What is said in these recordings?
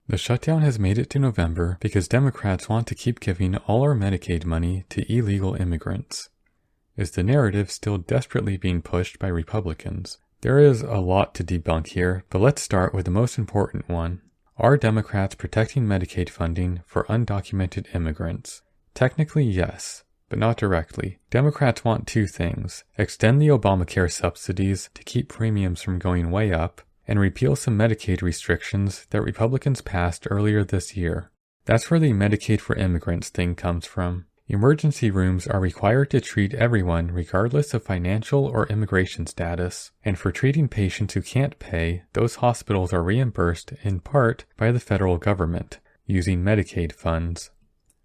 The shutdown has made it to November because Democrats want to keep giving all our Medicaid money to illegal immigrants. Is the narrative still desperately being pushed by Republicans? There is a lot to debunk here, but let's start with the most important one. Are Democrats protecting Medicaid funding for undocumented immigrants? Technically, yes, but not directly. Democrats want two things: extend the Obamacare subsidies to keep premiums from going way up, and repeal some Medicaid restrictions that Republicans passed earlier this year. That's where the Medicaid for Immigrants thing comes from. Emergency rooms are required to treat everyone regardless of financial or immigration status, and for treating patients who can't pay, those hospitals are reimbursed in part by the federal government, using Medicaid funds.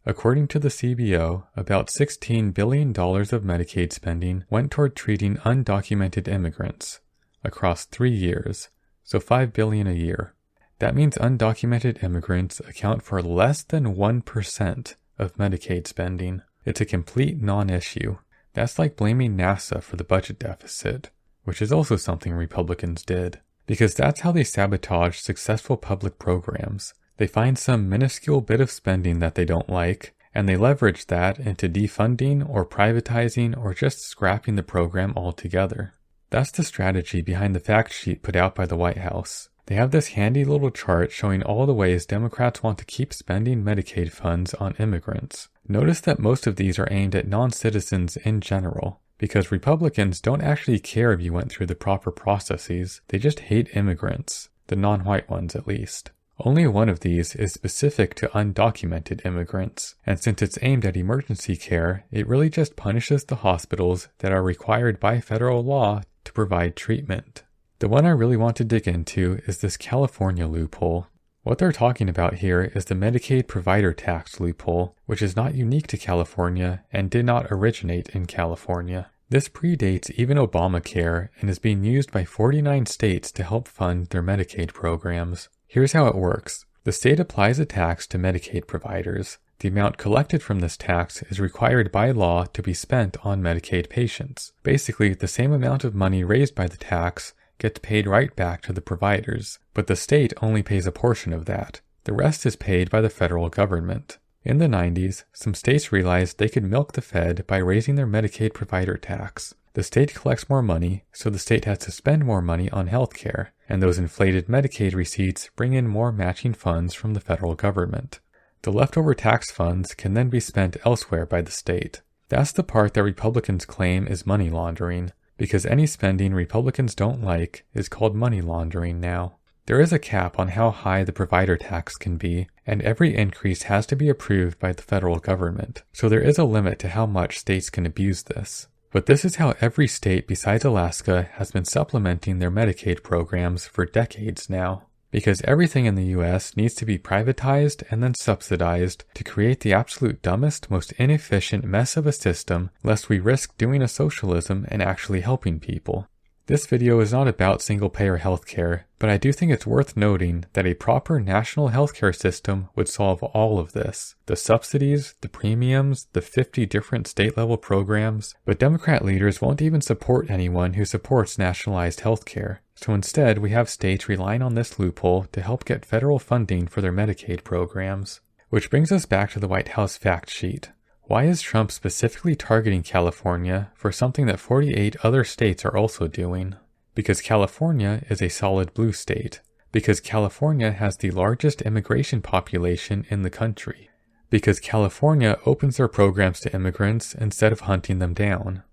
According to the CBO, about $16 billion of Medicaid spending went toward treating undocumented immigrants across 3 years, so $5 billion a year. That means undocumented immigrants account for less than 1% of Medicaid spending. It's a complete non-issue. That's like blaming NASA for the budget deficit, which is also something Republicans did, because that's how they sabotage successful public programs. They find some minuscule bit of spending that they don't like, and they leverage that into defunding or privatizing or just scrapping the program altogether. That's the strategy behind the fact sheet put out by the White House. They have this handy little chart showing all the ways Democrats want to keep spending Medicaid funds on immigrants. Notice that most of these are aimed at non-citizens in general, because Republicans don't actually care if you went through the proper processes, they just hate immigrants, the non-white ones at least. Only one of these is specific to undocumented immigrants, and since it's aimed at emergency care, it really just punishes the hospitals that are required by federal law to provide treatment. The one I really want to dig into is this California loophole. What they're talking about here is the Medicaid provider tax loophole, which is not unique to California and did not originate in California. This predates even Obamacare and is being used by 49 states to help fund their Medicaid programs. Here's how it works. The state applies a tax to Medicaid providers. The amount collected from this tax is required by law to be spent on Medicaid patients. Basically, the same amount of money raised by the tax gets paid right back to the providers, but the state only pays a portion of that. The rest is paid by the federal government. In the 90s, some states realized they could milk the Fed by raising their Medicaid provider tax. The state collects more money, so the state has to spend more money on healthcare, and those inflated Medicaid receipts bring in more matching funds from the federal government. The leftover tax funds can then be spent elsewhere by the state. That's the part that Republicans claim is money laundering, because any spending Republicans don't like is called money laundering now. There is a cap on how high the provider tax can be, and every increase has to be approved by the federal government, so there is a limit to how much states can abuse this. But this is how every state besides Alaska has been supplementing their Medicaid programs for decades now. Because everything in the US needs to be privatized and then subsidized to create the absolute dumbest, most inefficient mess of a system, lest we risk doing a socialism and actually helping people. This video is not about single-payer healthcare, but I do think it's worth noting that a proper national healthcare system would solve all of this. The subsidies, the premiums, the 50 different state-level programs, but Democrat leaders won't even support anyone who supports nationalized healthcare. So instead, we have states relying on this loophole to help get federal funding for their Medicaid programs. Which brings us back to the White House fact sheet. Why is Trump specifically targeting California for something that 48 other states are also doing? Because California is a solid blue state. Because California has the largest immigration population in the country. Because California opens their programs to immigrants instead of hunting them down.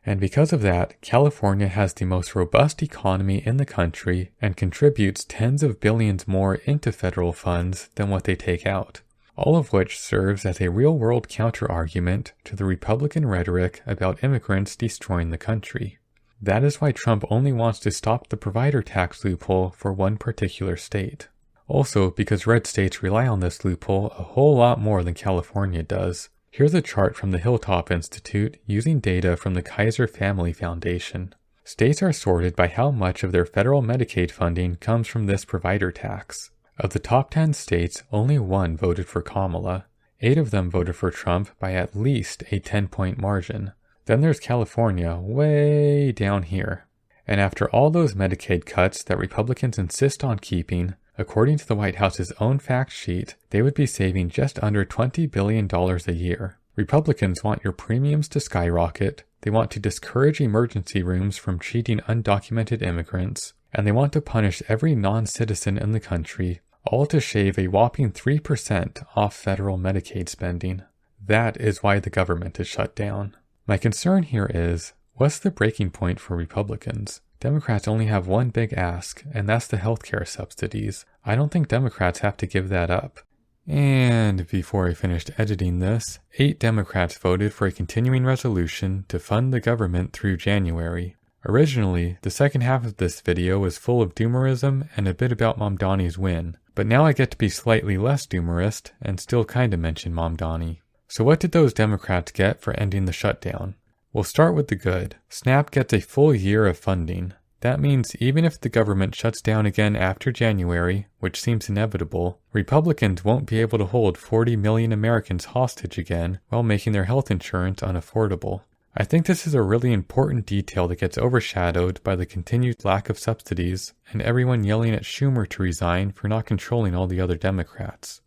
And because of that, California has the most robust economy in the country and contributes tens of billions more into federal funds than what they take out. All of which serves as a real-world counter-argument to the Republican rhetoric about immigrants destroying the country. That is why Trump only wants to stop the provider tax loophole for one particular state. Also, because red states rely on this loophole a whole lot more than California does. Here's a chart from the Hilltop Institute using data from the Kaiser Family Foundation. States are sorted by how much of their federal Medicaid funding comes from this provider tax. Of the top 10 states, only one voted for Kamala. 8 of them voted for Trump by at least a 10-point margin. Then there's California, way down here. And after all those Medicaid cuts that Republicans insist on keeping, According to the White House's own fact sheet, they would be saving just under $20 billion a year. Republicans want your premiums to skyrocket, they want to discourage emergency rooms from treating undocumented immigrants, and they want to punish every non-citizen in the country, all to shave a whopping 3% off federal Medicaid spending. That is why the government is shut down. My concern here is, what's the breaking point for Republicans? Democrats only have one big ask, and that's the healthcare subsidies. I don't think Democrats have to give that up. And before I finished editing this, 8 Democrats voted for a continuing resolution to fund the government through January. Originally, the second half of this video was full of doomerism and a bit about Mamdani's win, but now I get to be slightly less doomerist and still kinda mention Mamdani. So what did those Democrats get for ending the shutdown? We'll start with the good. SNAP gets a full year of funding. That means even if the government shuts down again after January, which seems inevitable, Republicans won't be able to hold 40 million Americans hostage again while making their health insurance unaffordable. I think this is a really important detail that gets overshadowed by the continued lack of subsidies and everyone yelling at Schumer to resign for not controlling all the other Democrats.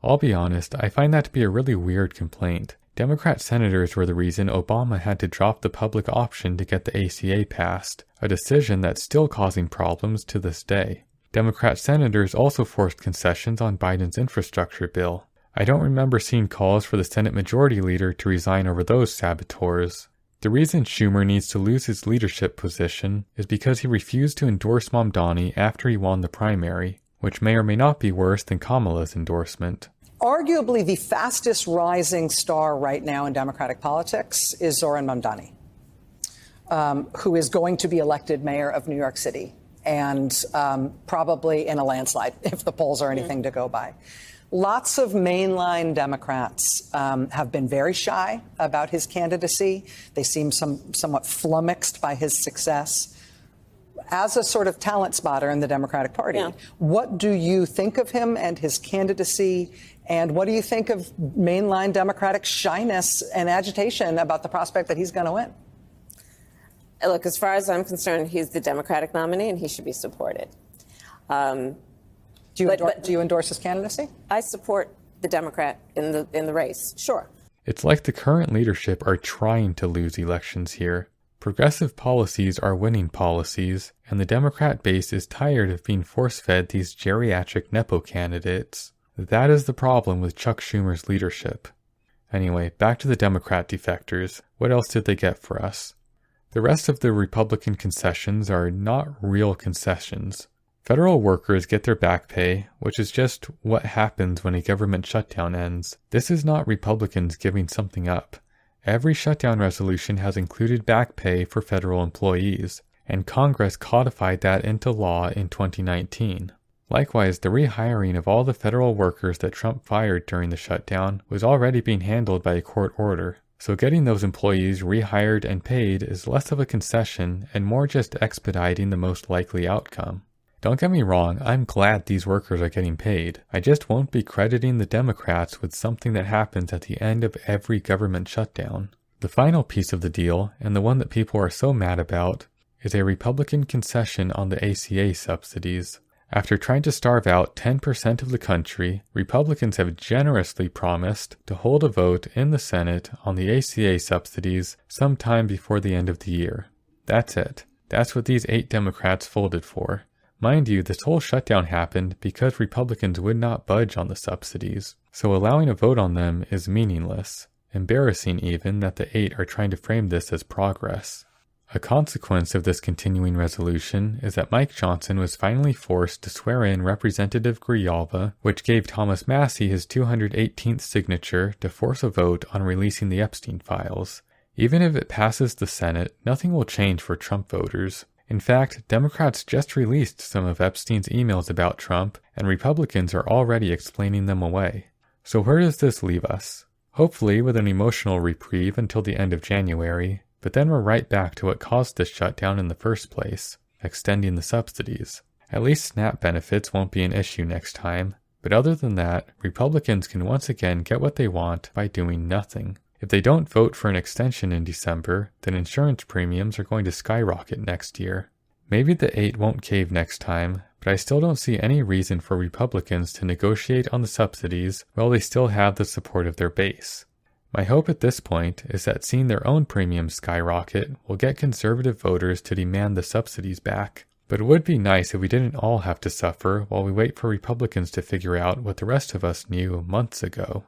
I'll be honest, I find that to be a really weird complaint. Democrat senators were the reason Obama had to drop the public option to get the ACA passed, a decision that's still causing problems to this day. Democrat senators also forced concessions on Biden's infrastructure bill. I don't remember seeing calls for the Senate Majority Leader to resign over those saboteurs. The reason Schumer needs to lose his leadership position is because he refused to endorse Mamdani after he won the primary, which may or may not be worse than Kamala's endorsement. Arguably the fastest rising star right now in Democratic politics is Zoran Mamdani, who is going to be elected mayor of New York City, and probably in a landslide if the polls are anything to go by. Lots of mainline Democrats have been very shy about his candidacy. They seem somewhat flummoxed by his success as a sort of talent spotter in the Democratic Party. Yeah. What do you think of him and his candidacy? And what do you think of mainline Democratic shyness and agitation about the prospect that he's going to win? Look, as far as I'm concerned, he's the Democratic nominee and he should be supported. Do you endorse his candidacy? I support the Democrat in the race, sure. It's like the current leadership are trying to lose elections here. Progressive policies are winning policies, and the Democrat base is tired of being force-fed these geriatric Nepo candidates. That is the problem with Chuck Schumer's leadership. Anyway, back to the Democrat defectors. What else did they get for us? The rest of the Republican concessions are not real concessions. Federal workers get their back pay, which is just what happens when a government shutdown ends. This is not Republicans giving something up. Every shutdown resolution has included back pay for federal employees, and Congress codified that into law in 2019. Likewise, the rehiring of all the federal workers that Trump fired during the shutdown was already being handled by a court order. So getting those employees rehired and paid is less of a concession and more just expediting the most likely outcome. Don't get me wrong, I'm glad these workers are getting paid. I just won't be crediting the Democrats with something that happens at the end of every government shutdown. The final piece of the deal, and the one that people are so mad about, is a Republican concession on the ACA subsidies. After trying to starve out 10% of the country, Republicans have generously promised to hold a vote in the Senate on the ACA subsidies sometime before the end of the year. That's it. That's what these 8 Democrats folded for. Mind you, this whole shutdown happened because Republicans would not budge on the subsidies, so allowing a vote on them is meaningless. Embarrassing even that the 8 are trying to frame this as progress. A consequence of this continuing resolution is that Mike Johnson was finally forced to swear in Representative Grijalva, which gave Thomas Massie his 218th signature to force a vote on releasing the Epstein files. Even if it passes the Senate, nothing will change for Trump voters. In fact, Democrats just released some of Epstein's emails about Trump, and Republicans are already explaining them away. So where does this leave us? Hopefully with an emotional reprieve until the end of January, but then we're right back to what caused this shutdown in the first place, extending the subsidies. At least SNAP benefits won't be an issue next time, but other than that, Republicans can once again get what they want by doing nothing. If they don't vote for an extension in December, then insurance premiums are going to skyrocket next year. Maybe the 8 won't cave next time, but I still don't see any reason for Republicans to negotiate on the subsidies while they still have the support of their base. My hope at this point is that seeing their own premiums skyrocket will get conservative voters to demand the subsidies back. But it would be nice if we didn't all have to suffer while we wait for Republicans to figure out what the rest of us knew months ago.